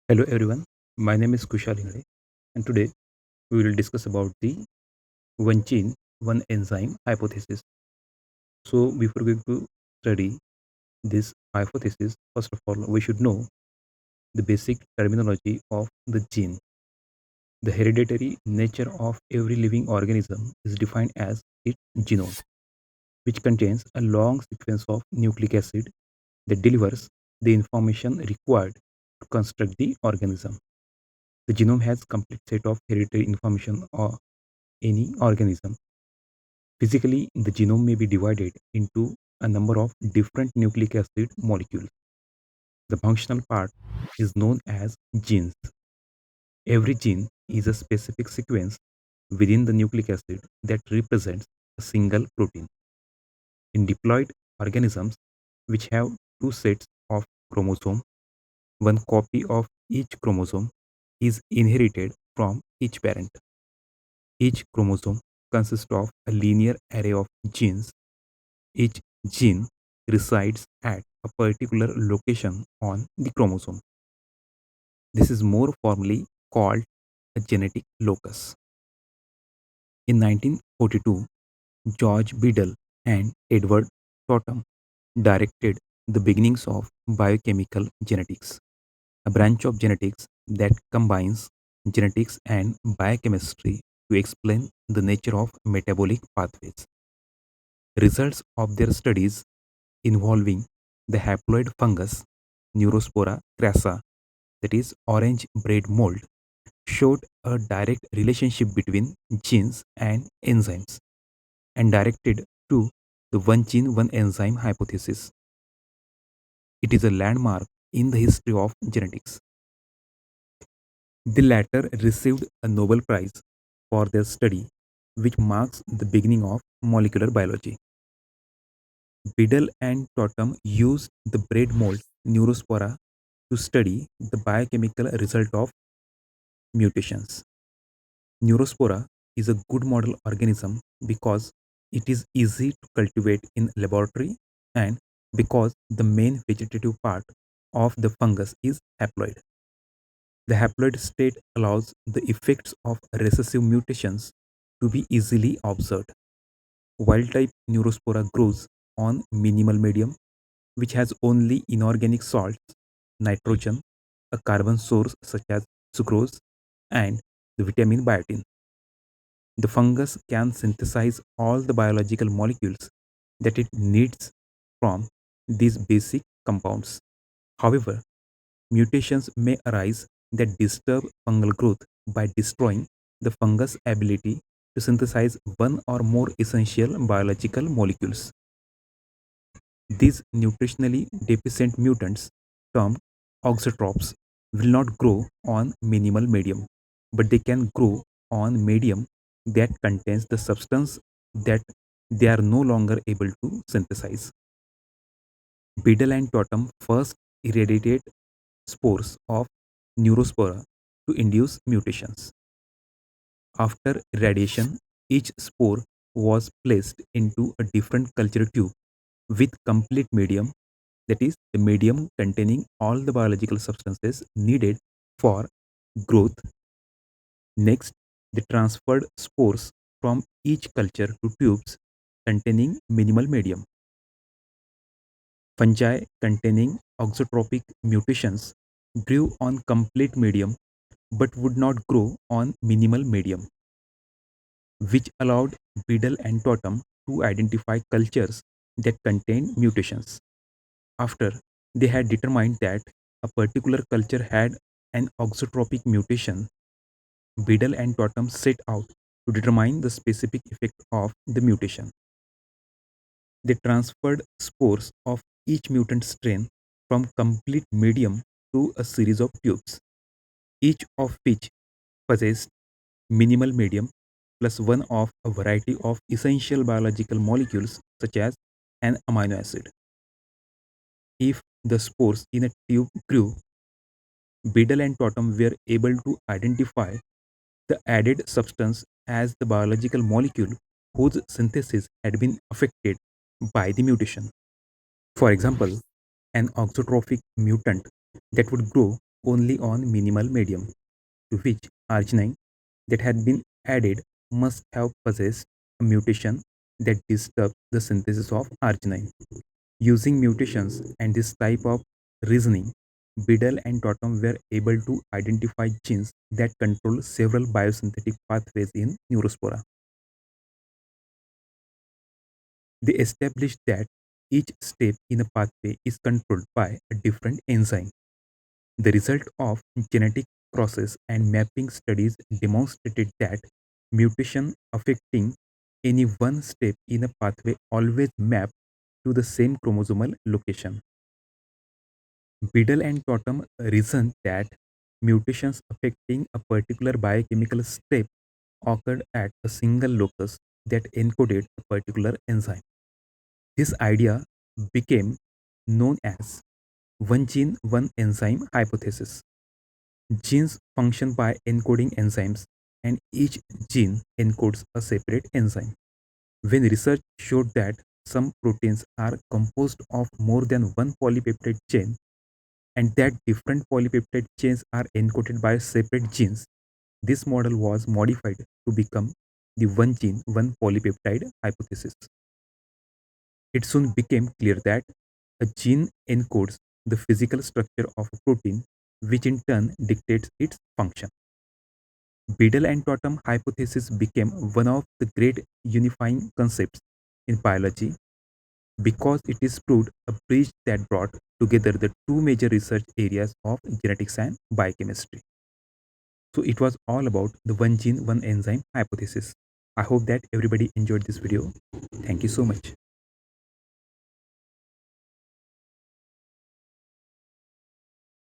Hello everyone, my name is Kushal Hingade and today we will discuss about the one gene, one enzyme hypothesis. So before going to study this hypothesis, first of all we should know the basic terminology of the gene. The hereditary nature of every living organism is defined as its genome, which contains a long sequence of nucleic acid that delivers the information required to construct the organism. The genome has complete set of hereditary information or any organism. Physically, the genome may be divided into a number of different nucleic acid molecules. The functional part is known as genes. Every gene is a specific sequence within the nucleic acid that represents a single protein. In diploid organisms, which have two sets of chromosomes, one copy of each chromosome is inherited from each parent. Each chromosome consists of a linear array of genes. Each gene resides at a particular location on the chromosome. This is more formally called a genetic locus. In 1942, George Biddle and Edward Topham directed the beginnings of biochemical genetics, a branch of genetics that combines genetics and biochemistry to explain the nature of metabolic pathways. Results of their studies involving the haploid fungus Neurospora crassa, that is orange bread mold, showed a direct relationship between genes and enzymes and directed to the one gene one enzyme hypothesis. It is a landmark in the history of genetics. The latter received a Nobel Prize for their study, which marks the beginning of molecular biology. Biddle and Totem used the bread mold Neurospora to study the biochemical result of mutations. Neurospora is a good model organism because it is easy to cultivate in laboratory and because the main vegetative part of the fungus is haploid. The haploid state allows the effects of recessive mutations to be easily observed. Wild type Neurospora grows on minimal medium, which has only inorganic salts, nitrogen, a carbon source such as sucrose, and the vitamin biotin. The fungus can synthesize all the biological molecules that it needs from these basic compounds. However, mutations may arise that disturb fungal growth by destroying the fungus ability to synthesize one or more essential biological molecules. These nutritionally deficient mutants, termed auxotropes, will not grow on minimal medium, but they can grow on medium that contains the substance that they are no longer able to synthesize. Biddle and Totem first irradiated spores of Neurospora to induce mutations. After irradiation, each spore was placed into a different culture tube with complete medium, that is, the medium containing all the biological substances needed for growth. Next, they transferred spores from each culture to tubes containing minimal medium. Fungi containing auxotropic mutations grew on complete medium but would not grow on minimal medium, which allowed Biddle and Totem to identify cultures that contained mutations. After they had determined that a particular culture had an auxotropic mutation, Biddle and Totem set out to determine the specific effect of the mutation. They transferred spores of each mutant strain from complete medium to a series of tubes, each of which possessed minimal medium plus one of a variety of essential biological molecules such as an amino acid. If the spores in a tube grew, Biddle and Totem were able to identify the added substance as the biological molecule whose synthesis had been affected by the mutation. For example, an auxotrophic mutant that would grow only on minimal medium, to which arginine that had been added must have possessed a mutation that disturbed the synthesis of arginine. Using mutations and this type of reasoning, Biddle and Totem were able to identify genes that control several biosynthetic pathways in neurospora. They established that each step in a pathway is controlled by a different enzyme. The result of genetic process and mapping studies demonstrated that mutation affecting any one step in a pathway always map to the same chromosomal location. Biddle and Totem reasoned that mutations affecting a particular biochemical step occurred at a single locus that encoded a particular enzyme. This idea became known as one gene, one enzyme hypothesis. Genes function by encoding enzymes, and each gene encodes a separate enzyme. When research showed that some proteins are composed of more than one polypeptide chain and that different polypeptide chains are encoded by separate genes, this model was modified to become the one gene, one polypeptide hypothesis. It soon became clear that a gene encodes the physical structure of a protein, which in turn dictates its function. Biddle and Totem hypothesis became one of the great unifying concepts in biology because it is proved a bridge that brought together the two major research areas of genetics and biochemistry. So it was all about the one gene, one enzyme hypothesis. I hope that everybody enjoyed this video. Thank you so much.